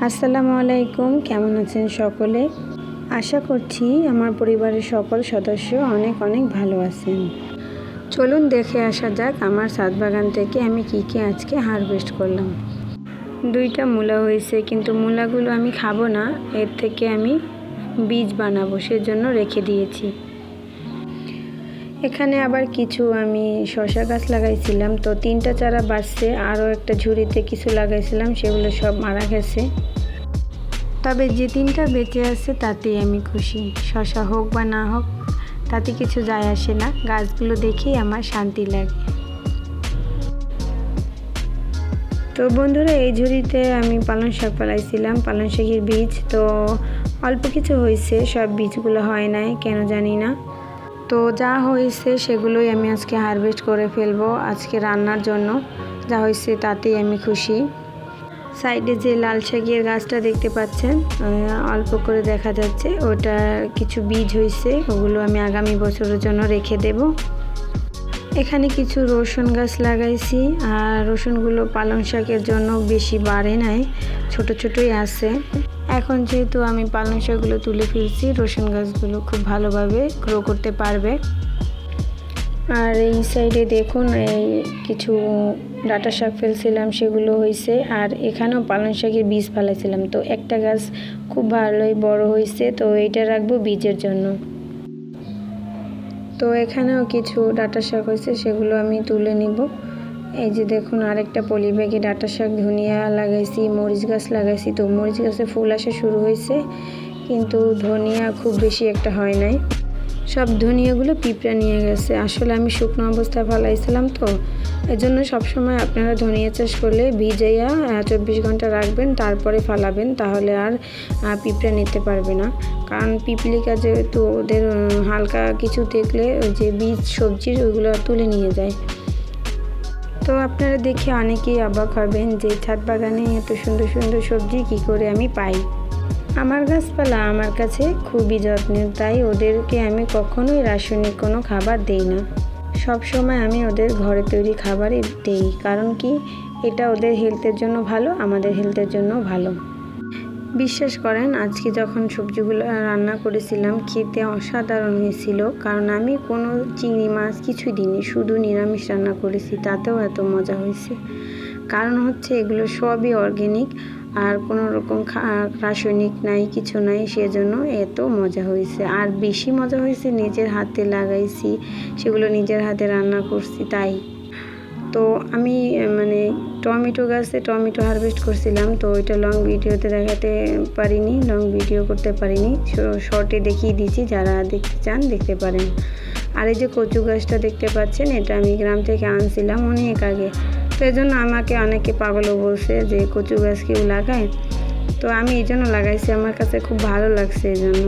আসসালামু আলাইকুম, কেমন আছেন সকলে? আশা করছি আমার পরিবারের সকল সদস্য অনেক অনেক ভালো আছেন। চলুন দেখে আসা যাক আমার ছাদ বাগান থেকে আমি কী আজকে হারভেস্ট করলাম। 2টা মূলা হয়েছে, কিন্তু মূলাগুলো আমি খাবো না, এর থেকে আমি বীজ বানাবো, সেজন্য রেখে দিয়েছি। এখানে আবার কিছু আমি শসা গাছ লাগাইছিলাম, তো 3টা চারা বাঁচছে, আরও একটা ঝুড়িতে কিছু লাগাইছিলাম, সেগুলো সব মারা গেছে। তবে যে 3টা বেঁচে আছে তাতেই আমি খুশি। শসা হোক বা না হোক তাতে কিছু যায় আসে না, গাছগুলো দেখেই আমার শান্তি লাগে। তো বন্ধুরা, এই ঝুড়িতে আমি পালং শাক ফেলাইছিলাম, পালং শাকের বীজ। তো অল্প কিছু হয়েছে, সব বীজগুলো হয় নাই কেন জানি না। তো যা হয়েছে সেগুলোই আমি আজকে হারভেস্ট করে ফেলবো আজকে রান্নার জন্য। যা হয়েছে তাতেই আমি খুশি। সাইডে যে লাল শাকের গাছটা দেখতে পাচ্ছেন, অল্প করে দেখা যাচ্ছে, ওটা কিছু বীজ হয়েছে, ওগুলো আমি আগামী বছরের জন্য রেখে দেব। এখানে কিছু রসুন গাছ লাগাইছি, আর রসুনগুলো পালং শাকের জন্য বেশি বাড়ে নাই, ছোট ছোটই আছে। এখন যেহেতু আমি পালং শাকগুলো তুলে ফেলছি, রসুন গাছগুলো খুব ভালোভাবে গ্রো করতে পারবে। আর এই সাইডে দেখুন, এই কিছু ডাঁটা শাক ফেলছিলাম, সেগুলো হয়েছে। আর এখানেও পালং শাকের বীজ ফেলাইছিলাম, তো একটা গাছ খুব ভালোই বড় হয়েছে, তো এইটা রাখবো বীজের জন্য। তো এখানেও কিছু ডাঁটা শাক হয়েছে, সেগুলো আমি তুলে নিব। এই যে দেখুন, আরেকটা পলি ব্যাগে ডাঁটা শাক, ধনিয়া লাগাইছি, মরিচ গাছ লাগাইছি। তো মরিচ গাছে ফুল আসা শুরু হয়েছে, কিন্তু ধনিয়া খুব বেশি একটা হয় নাই। সব ধনিয়াগুলো পিঁপড়া নিয়ে গেছে। আসলে আমি শুকনো অবস্থায় ফেলাইছিলাম, তো এজন্য সবসময় আপনারা ধনিয়া চাষ করলে ভিজাইয়া 24 ঘন্টা রাখবেন, তারপরে ফালাবেন, তাহলে আর পিঁপড়া নিতে পারবে না। কারণ পিপলিকা যেহেতু ওদের হালকা কিছু দেখলে ওই যে বীজ সবজির ওইগুলো তুলে নিয়ে যায়। তো আপনারা দেখে অনেকেই অবাক হবেন যে ছাদ বাগানে এত সুন্দর সুন্দর সবজি কী করে আমি পাই। আমার গাছপালা আমার কাছে খুবই যত্নের, তাই ওদেরকে আমি কখনোই রাসায়নিক কোনো খাবার দেই না। সব সময় আমি ওদের ঘরে তৈরি খাবারই দেই, কারণ কি, এটা ওদের হেলথের জন্য ভালো, আমাদের হেলথের জন্য ভালো। বিশ্বাস করেন, আজকে যখন সবজিগুলো রান্না করেছিলাম, খেতে অসাধারণ হয়েছিল। কারণ আমি কোনো চিংড়ি মাছ কিছুই দিইনি, শুধু নিরামিষ রান্না করেছি, তাতেও এত মজা হয়েছে। কারণ হচ্ছে এগুলো সবই অর্গ্যানিক, আর কোনো রকম রাসায়নিক নাই, কিছু নাই, সেজন্য এত মজা হয়েছে। আর বেশি মজা হয়েছে নিজের হাতে লাগাইছি, সেগুলো নিজের হাতে রান্না করছি, তাই। তো আমি টমেটো গাছে টমেটো হারভেস্ট করছিলাম, তো ওইটা লং ভিডিওতে দেখাতে পারিনি, লং ভিডিও করতে পারিনি, শর্টে দেখিয়ে দিয়েছি, যারা দেখতে চান দেখতে পারেন। আর এই যে কচু গাছটা দেখতে পাচ্ছেন, এটা আমি গ্রাম থেকে আনছিলাম অনেক আগে, তো এই জন্য আমাকে অনেকে পাগলও বলছে যে কচু গাছ কেউ লাগায়, তো আমি এই জন্য লাগাইছি, আমার কাছে খুব ভালো লাগছে এই জন্য।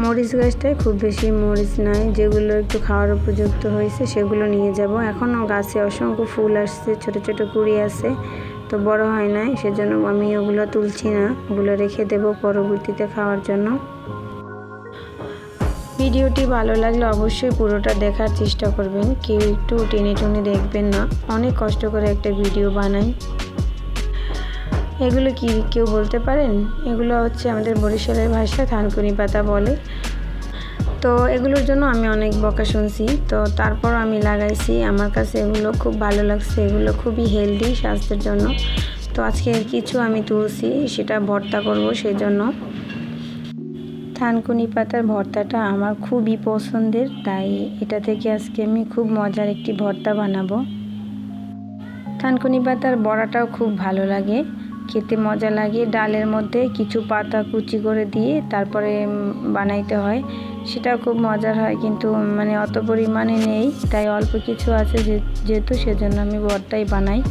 মরিচ গাছটায় খুব বেশি মরিচ নাই, যেগুলো একটু খাওয়ার উপযুক্ত হয়েছে সেগুলো নিয়ে যাব। এখনও গাছে অসংখ্য ফুল আসছে, ছোট ছোট কুড়ি আছে, তো বড় হয় নাই, সেজন্য আমি ওগুলো তুলছি না, ওগুলো রেখে দেব পরবর্তীতে খাওয়ার জন্য। ভিডিওটি ভালো লাগলে অবশ্যই পুরোটা দেখার চেষ্টা করবেন, কেউ একটু টেনে টুনে দেখবেন না, অনেক কষ্ট করে একটা ভিডিও বানাই। এগুলো কি কেউ বলতে পারেন? এগুলো হচ্ছে আমাদের বরিশালের ভাষায় থানকুনি পাতা বলে। তো এগুলোর জন্য আমি অনেক বকা শুনছি, তো তারপর আমি লাগাইছি, আমার কাছে এগুলো খুব ভালো লাগছে, এগুলো খুবই হেলদি স্বাস্থ্যের জন্য। তো আজকে কিছু আমি তুলছি, সেটা ভর্তা করব, সেই জন্য। থানকুনি পাতার ভর্তাটা আমার খুবই পছন্দের, তাই এটা থেকে আজকে আমি খুব মজার একটি ভর্তা বানাবো। থানকুনি পাতার বড়াটাও খুব ভালো লাগে, খেতে মজা লাগে। ডালের মধ্যে কিছু পাতা কুচি করে দিয়ে তারপরে বানাইতে হয়, সেটাও খুব মজার হয়, কিন্তু অত পরিমাণে নেই, তাই অল্প কিছু আছে যেহেতু, সেজন্য আমি ভর্তাই বানাই।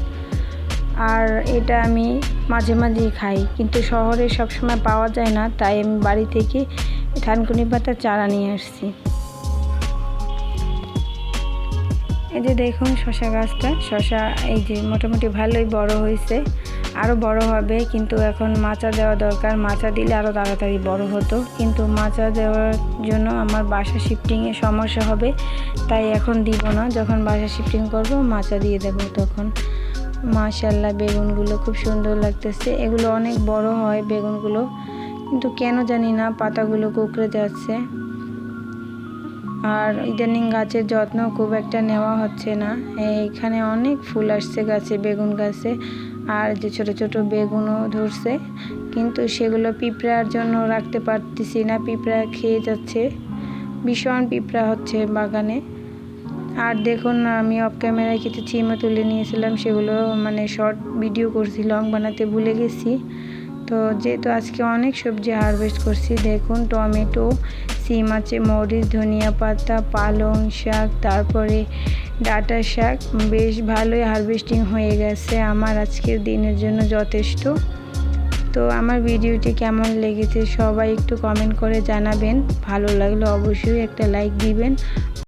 আর এটা আমি মাঝে মাঝেই খাই, কিন্তু শহরে সবসময় পাওয়া যায় না, তাই আমি বাড়ি থেকে থানকুনি পাতার চারা নিয়ে আসছি। এই যে দেখুন শসা গাছটা, শসা এই যে মোটামুটি ভালোই বড় হয়েছে, আরও বড় হবে, কিন্তু এখন মাচা দেওয়া দরকার, মাচা দিলে আরও তাড়াতাড়ি বড় হতো, কিন্তু মাচা দেওয়ার জন্য আমার বাসা শিফটিংয়ে সমস্যা হবে, তাই এখন দিব না, যখন বাসা শিফটিং করব মাচা দিয়ে দেব তখন। মাশাআল্লাহ বেগুনগুলো খুব সুন্দর লাগতেছে। এগুলো অনেক বড় হয় বেগুনগুলো, কিন্তু কেন জানি না পাতাগুলো কুঁকড়ে যাচ্ছে। আর ইদানিং গাছের যত্ন খুব একটা নেওয়া হচ্ছে না। এইখানে অনেক ফুল আসছে গাছে, বেগুন গাছে, আর যে ছোট ছোট বেগুনও ধরছে, কিন্তু সেগুলো পিঁপড়ার জন্য রাখতে পারতেছি না, পিঁপড়া খেয়ে যাচ্ছে। ভীষণ পিঁপড়া হচ্ছে বাগানে। আর দেখুন আমি অফ ক্যামেরায় কিছু চিমও তুলে নিয়েছিলাম, সেগুলো মানে শর্ট ভিডিও করছি, লং বানাতে ভুলে গেছি। তো যেহেতু আজকে অনেক সবজি হারভেস্ট করছি, দেখুন টমেটো, সিম আছে, মরিচ, ধনিয়া পাতা, পালং শাক, তারপরে ডাঁটা শাক, বেশ ভালোই হারভেস্টিং হয়ে গেছে। আমার আজকের দিনের জন্য যথেষ্ট। তো আমার ভিডিওটি কেমন লেগেছে সবাই একটু কমেন্ট করে জানাবেন। ভালো লাগলে অবশ্যই একটা লাইক দিবেন।